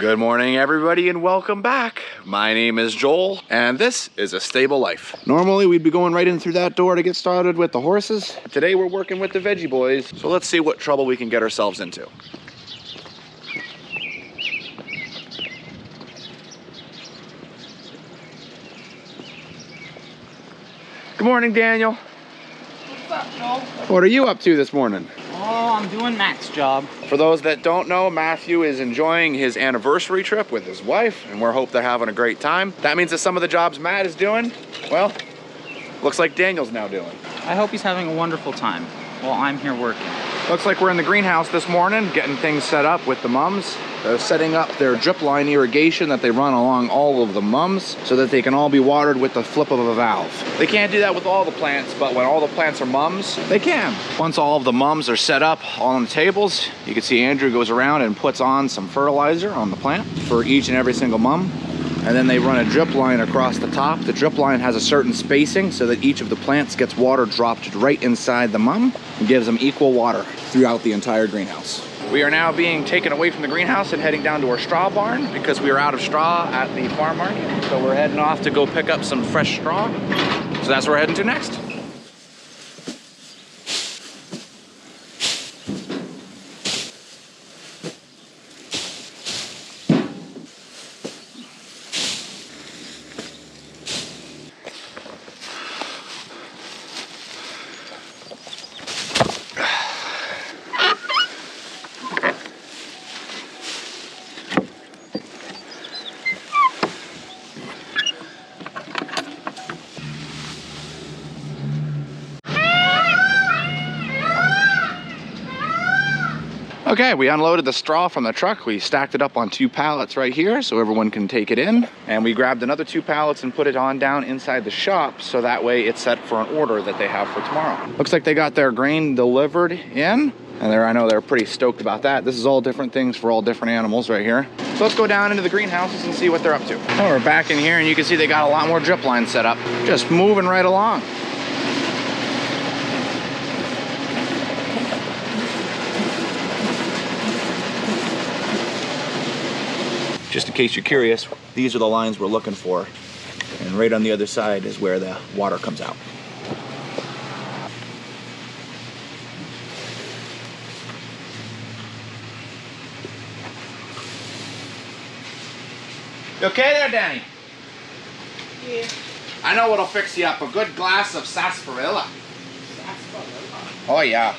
Good morning, everybody, and welcome back. My name is Joel, and this is A Stable Life. Normally, we'd be going right in through that door to get started with the horses. Today, we're working with the Veggie boys, so let's see what trouble we can get ourselves into. Good morning, Daniel. What's up, Joel? What are you up to this morning? Oh, I'm doing Matt's job. For those that don't know, Matthew is enjoying his anniversary trip with his wife, and we hope they're having a great time. That means that some of the jobs Matt is doing, well, looks like Daniel's now doing. I hope he's having a wonderful time while I'm here working. Looks like we're in the greenhouse this morning, getting things set up with the mums. They're setting up their drip line irrigation that they run along all of the mums so that they can all be watered with the flip of a valve. They can't do that with all the plants, but when all the plants are mums, they can. Once all of the mums are set up on the tables, you can see Andrew goes around and puts on some fertilizer on the plant for each and every single mum. And then they run a drip line across the top. The drip line has a certain spacing so that each of the plants gets water dropped right inside the mum and gives them equal water throughout the entire greenhouse. We are now being taken away from the greenhouse and heading down to our straw barn because we are out of straw at the farm market. So we're heading off to go pick up some fresh straw. So that's where we're heading to next. Okay, we unloaded the straw from the truck. We stacked it up on 2 pallets right here so everyone can take it in. And we grabbed another 2 pallets and put it on down inside the shop so that way it's set for an order that they have for tomorrow. Looks like they got their grain delivered in. And I know they're pretty stoked about that. This is all different things for all different animals right here. So let's go down into the greenhouses and see what they're up to. Oh, we're back in here and you can see they got a lot more drip lines set up. Just moving right along. Just in case you're curious, these are the lines we're looking for. And right on the other side is where the water comes out. You okay there, Danny? Yeah. I know what'll fix you up, a good glass of sarsaparilla. Sarsaparilla? Oh yeah.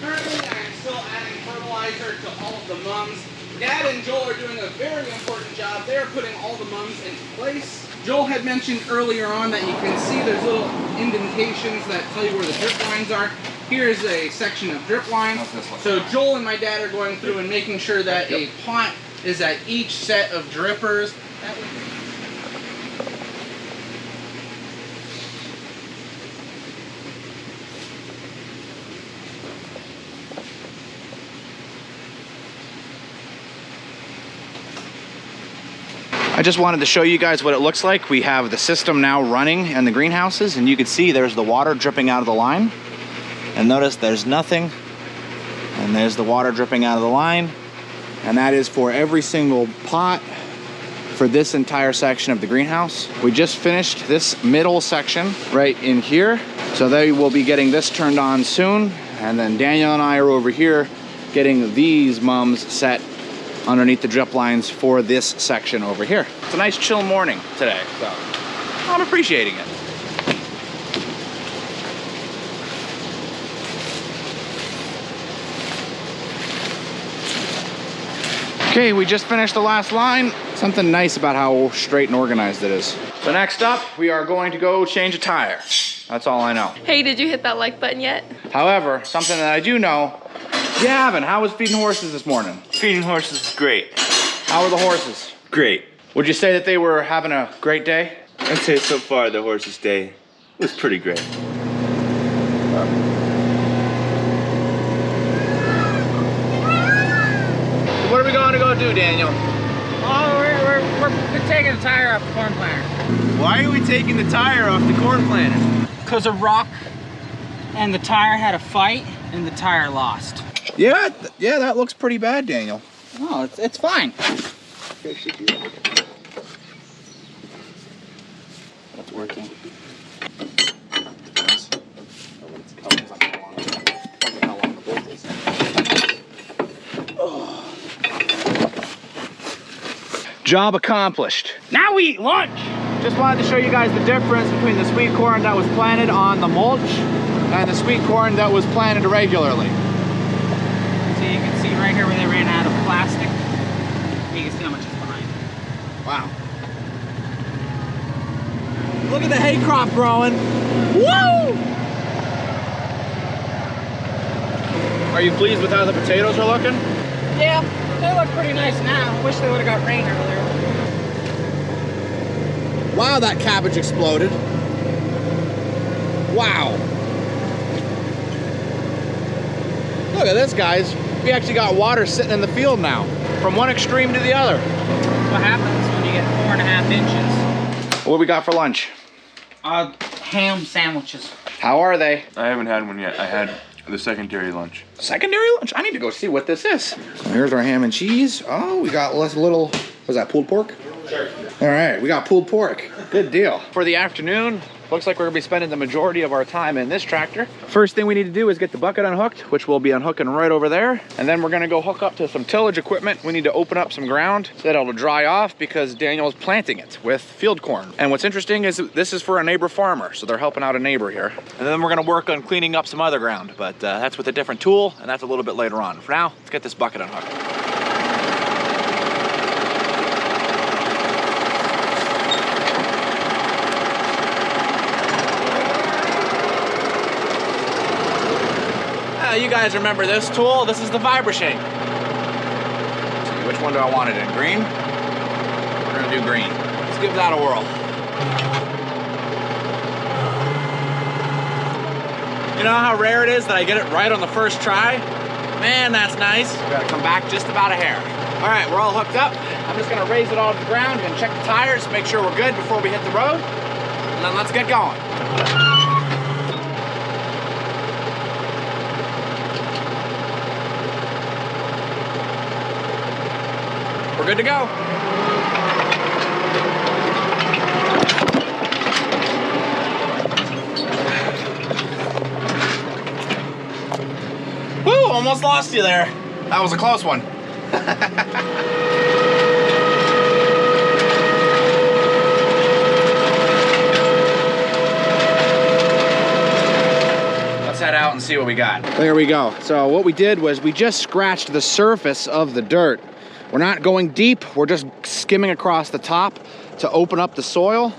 Currently, I'm still adding fertilizer to all of the mums. Dad and Joel are doing a very important job. They're putting all the mums into place. Joel had mentioned earlier on that you can see there's little indentations that tell you where the drip lines are. Here is a section of drip line. So Joel and my dad are going through and making sure that a pot is at each set of drippers. I just wanted to show you guys what it looks like. We have the system now running in the greenhouses, and you can see there's the water dripping out of the line. And notice there's nothing. And there's the water dripping out of the line. And that is for every single pot for this entire section of the greenhouse. We just finished this middle section right in here. So they will be getting this turned on soon. And then Daniel and I are over here getting these mums set underneath the drip lines for this section over here. It's a nice chill morning today, so I'm appreciating it. Okay, we just finished the last line. Something nice about how straight and organized it is. So next up, we are going to go change a tire. That's all I know. Hey, did you hit that like button yet? However, something that I do know, Gavin, how was feeding horses this morning? Feeding horses is great. How were the horses? Great. Would you say that they were having a great day? I'd say so far the horses' day was pretty great. What are we going to go do, Daniel? Oh, we're taking the tire off the corn planter. Why are we taking the tire off the corn planter? Because a rock and the tire had a fight, and the tire lost. Yeah, yeah, that looks pretty bad, Daniel. Oh, it's fine. That's working. Job accomplished. Now we eat lunch. Just wanted to show you guys the difference between the sweet corn that was planted on the mulch and the sweet corn that was planted regularly. So you can see right here where they ran out of plastic. You can see how much is behind. Wow. Look at the hay crop growing. Woo! Are you pleased with how the potatoes are looking? Yeah, they look pretty nice now. Wish they would have got rain earlier. Wow, that cabbage exploded. Wow. Look at this, guys. We actually got water sitting in the field now, from one extreme to the other. That's what happens when you get 4.5 inches. What we got for lunch? Ham sandwiches. How are they? I haven't had one yet. I had the secondary lunch. Secondary lunch? I need to go see what this is. So here's our ham and cheese. Oh, we got less little, was that pulled pork? Sure. All right, we got pulled pork. Good deal. For the afternoon, looks like we're gonna be spending the majority of our time in this tractor. First thing we need to do is get the bucket unhooked, which we'll be unhooking right over there. And then we're gonna go hook up to some tillage equipment. We need to open up some ground so that it'll dry off because Daniel's planting it with field corn. And what's interesting is this is for a neighbor farmer, so they're helping out a neighbor here. And then we're gonna work on cleaning up some other ground, but that's with a different tool, and that's a little bit later on. For now, let's get this bucket unhooked. You guys remember this tool? This is the Vibra-Shake. Let's see, which one do I want it in? Green? We're gonna do green. Let's give that a whirl. You know how rare it is that I get it right on the first try? Man, that's nice. Gotta come back just about a hair. All right, we're all hooked up. I'm just gonna raise it all to the ground and check the tires, make sure we're good before we hit the road. And then let's get going. We're good to go. Woo, almost lost you there. That was a close one. Let's head out and see what we got. There we go. So what we did was we just scratched the surface of the dirt. We're not going deep, we're just skimming across the top to open up the soil.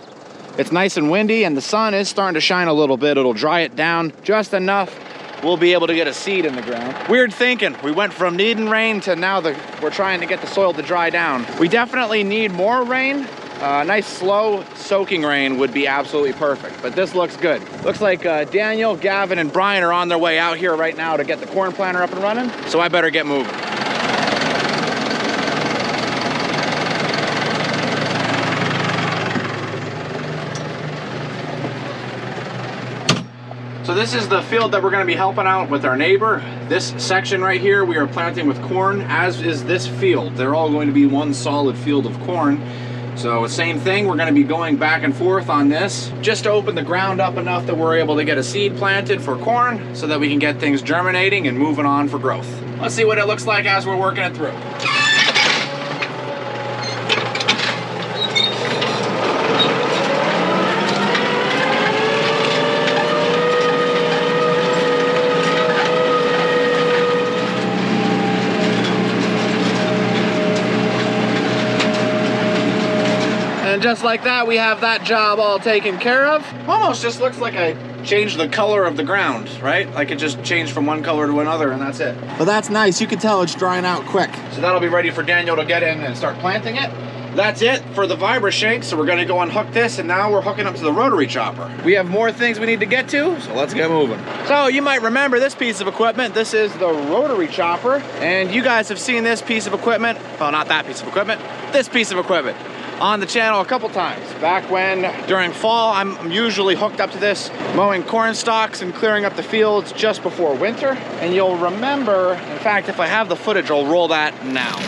It's nice and windy and the sun is starting to shine a little bit. It'll dry it down just enough. We'll be able to get a seed in the ground. Weird thinking. We went from needing rain to now we're trying to get the soil to dry down. We definitely need more rain. Nice slow soaking rain would be absolutely perfect, but this looks good. Looks like Daniel, Gavin, and Brian are on their way out here right now to get the corn planter up and running, so I better get moving. So this is the field that we're going to be helping out with our neighbor. This section right here we are planting with corn, as is this field. They're all going to be one solid field of corn. So same thing, we're going to be going back and forth on this just to open the ground up enough that we're able to get a seed planted for corn so that we can get things germinating and moving on for growth. Let's see what it looks like as we're working it through. And just like that, we have that job all taken care of. Almost just looks like I changed the color of the ground, right? Like it just changed from one color to another and that's it. But that's nice, you can tell it's drying out quick. So that'll be ready for Daniel to get in and start planting it. That's it for the Vibra-Shake, so we're gonna go unhook this and now we're hooking up to the rotary chopper. We have more things we need to get to, so let's get moving. So you might remember this piece of equipment. This is the rotary chopper, and you guys have seen this piece of equipment. Well, not that piece of equipment, this piece of equipment on the channel a couple times. Back when, during fall, I'm usually hooked up to this, mowing corn stalks and clearing up the fields just before winter. And you'll remember, in fact, if I have the footage, I'll roll that now.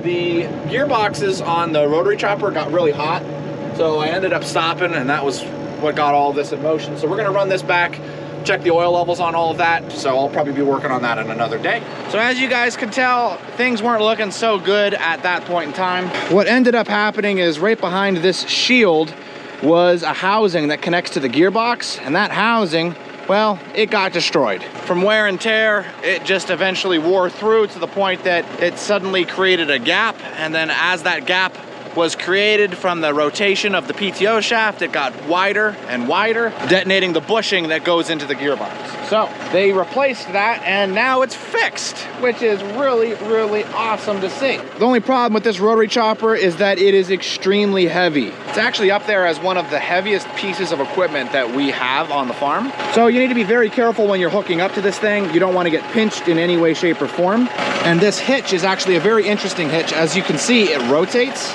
The gearboxes on the rotary chopper got really hot, so I ended up stopping, and that was what got all this in motion. So we're gonna run this back, check the oil levels on all of that, so I'll probably be working on that in another day. So as you guys can tell, things weren't looking so good at that point in time. What ended up happening is right behind this shield was a housing that connects to the gearbox, and that housing, well, it got destroyed. From wear and tear, it just eventually wore through to the point that it suddenly created a gap, and then as that gap was created from the rotation of the PTO shaft, it got wider and wider, detonating the bushing that goes into the gearbox. So they replaced that, and now it's fixed, which is really, really awesome to see. The only problem with this rotary chopper is that it is extremely heavy. It's actually up there as one of the heaviest pieces of equipment that we have on the farm. So you need to be very careful when you're hooking up to this thing. You don't want to get pinched in any way, shape, or form. And this hitch is actually a very interesting hitch. As you can see, it rotates,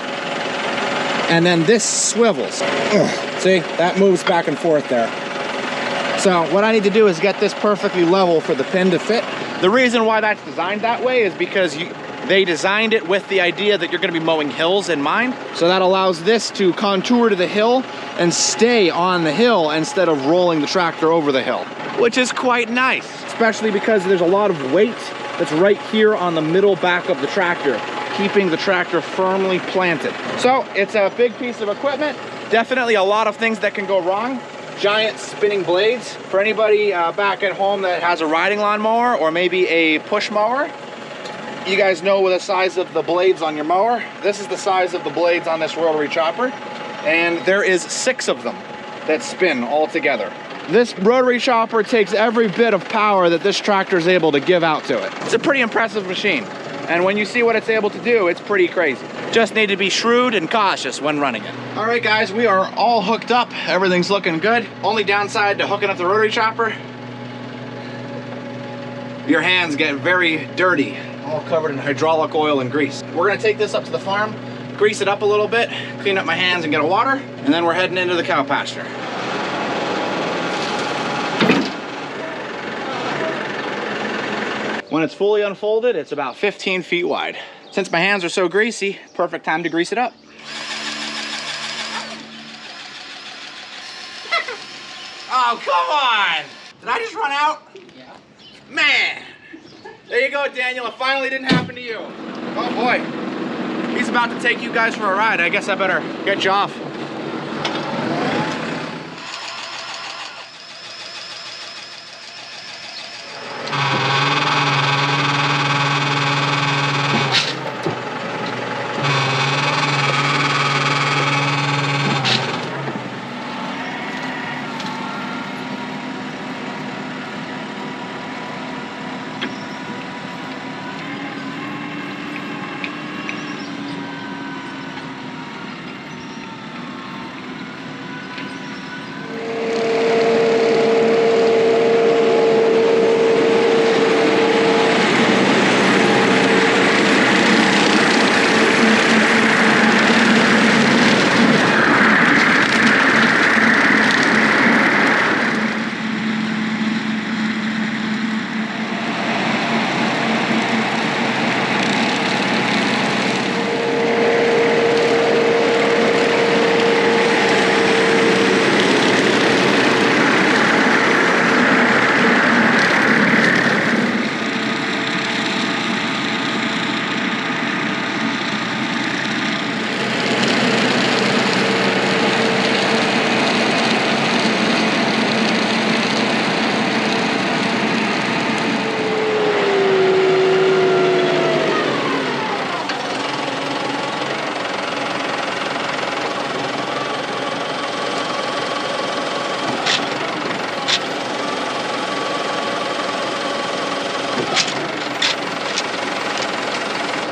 and then this swivels. Ugh. See, that moves back and forth there. So what I need to do is get this perfectly level for the pin to fit. The reason why that's designed that way is because they designed it with the idea that you're gonna be mowing hills in mind. So that allows this to contour to the hill and stay on the hill instead of rolling the tractor over the hill, which is quite nice, especially because there's a lot of weight that's right here on the middle back of the tractor, keeping the tractor firmly planted. So it's a big piece of equipment. Definitely a lot of things that can go wrong. Giant spinning blades. For anybody back at home that has a riding lawnmower or maybe a push mower, you guys know the size of the blades on your mower. This is the size of the blades on this rotary chopper, and there is 6 of them that spin all together. This rotary chopper takes every bit of power that this tractor is able to give out to it. It's a pretty impressive machine, and when you see what it's able to do, it's pretty crazy. Just need to be shrewd and cautious when running it. All right, guys, we are all hooked up. Everything's looking good. Only downside to hooking up the rotary chopper, your hands get very dirty, all covered in hydraulic oil and grease. We're gonna take this up to the farm, grease it up a little bit, clean up my hands and get a water, and then we're heading into the cow pasture. When it's fully unfolded, it's about 15 feet wide. Since my hands are so greasy, perfect time to grease it up. Oh, come on! Did I just run out? Yeah. Man! There you go, Daniel. It finally didn't happen to you. Oh boy. He's about to take you guys for a ride. I guess I better get you off.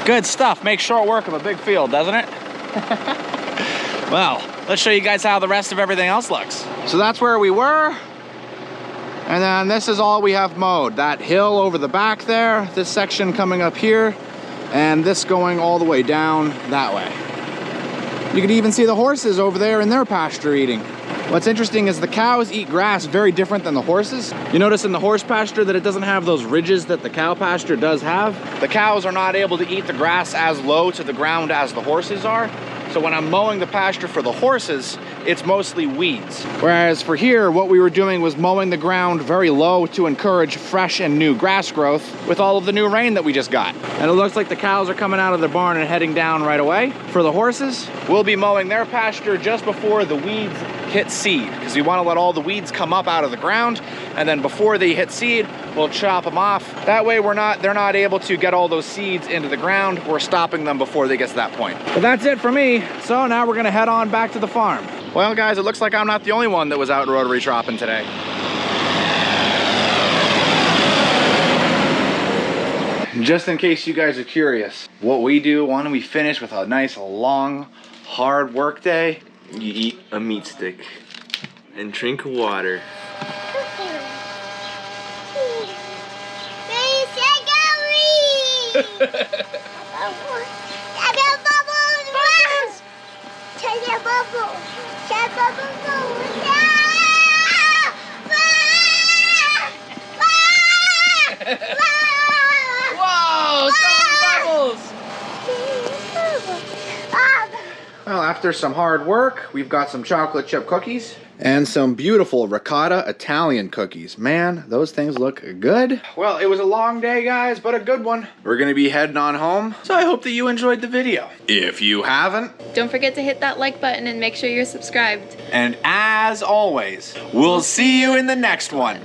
Good stuff. Makes short work of a big field, doesn't it? Well, let's show you guys how the rest of everything else looks. So that's where we were. And then this is all we have mowed. That hill over the back there, this section coming up here, and this going all the way down that way. You can even see the horses over there in their pasture eating. What's interesting is the cows eat grass very different than the horses. You notice in the horse pasture that it doesn't have those ridges that the cow pasture does have. The cows are not able to eat the grass as low to the ground as the horses are. So when I'm mowing the pasture for the horses, it's mostly weeds. Whereas for here, what we were doing was mowing the ground very low to encourage fresh and new grass growth with all of the new rain that we just got. And it looks like the cows are coming out of the barn and heading down right away. For the horses, we'll be mowing their pasture just before the weeds hit seed, because we want to let all the weeds come up out of the ground, and then before they hit seed, we'll chop them off. That way they're not able to get all those seeds into the ground. We're stopping them before they get to that point. But that's it for me. So now we're gonna head on back to the farm. Well guys, it looks like I'm not the only one that was out rotary chopping today. Just in case you guys are curious, what we do when we finish with a nice long, hard work day, You eat a meat stick and drink water. Whoa, so many bubbles! Well, after some hard work, we've got some chocolate chip cookies and some beautiful ricotta Italian cookies. Man, those things look good. Well, it was a long day, guys, but a good one. We're gonna be heading on home, so I hope that you enjoyed the video. If you haven't, Don't forget to hit that like button and make sure you're subscribed. and as always, we'll see you in the next one.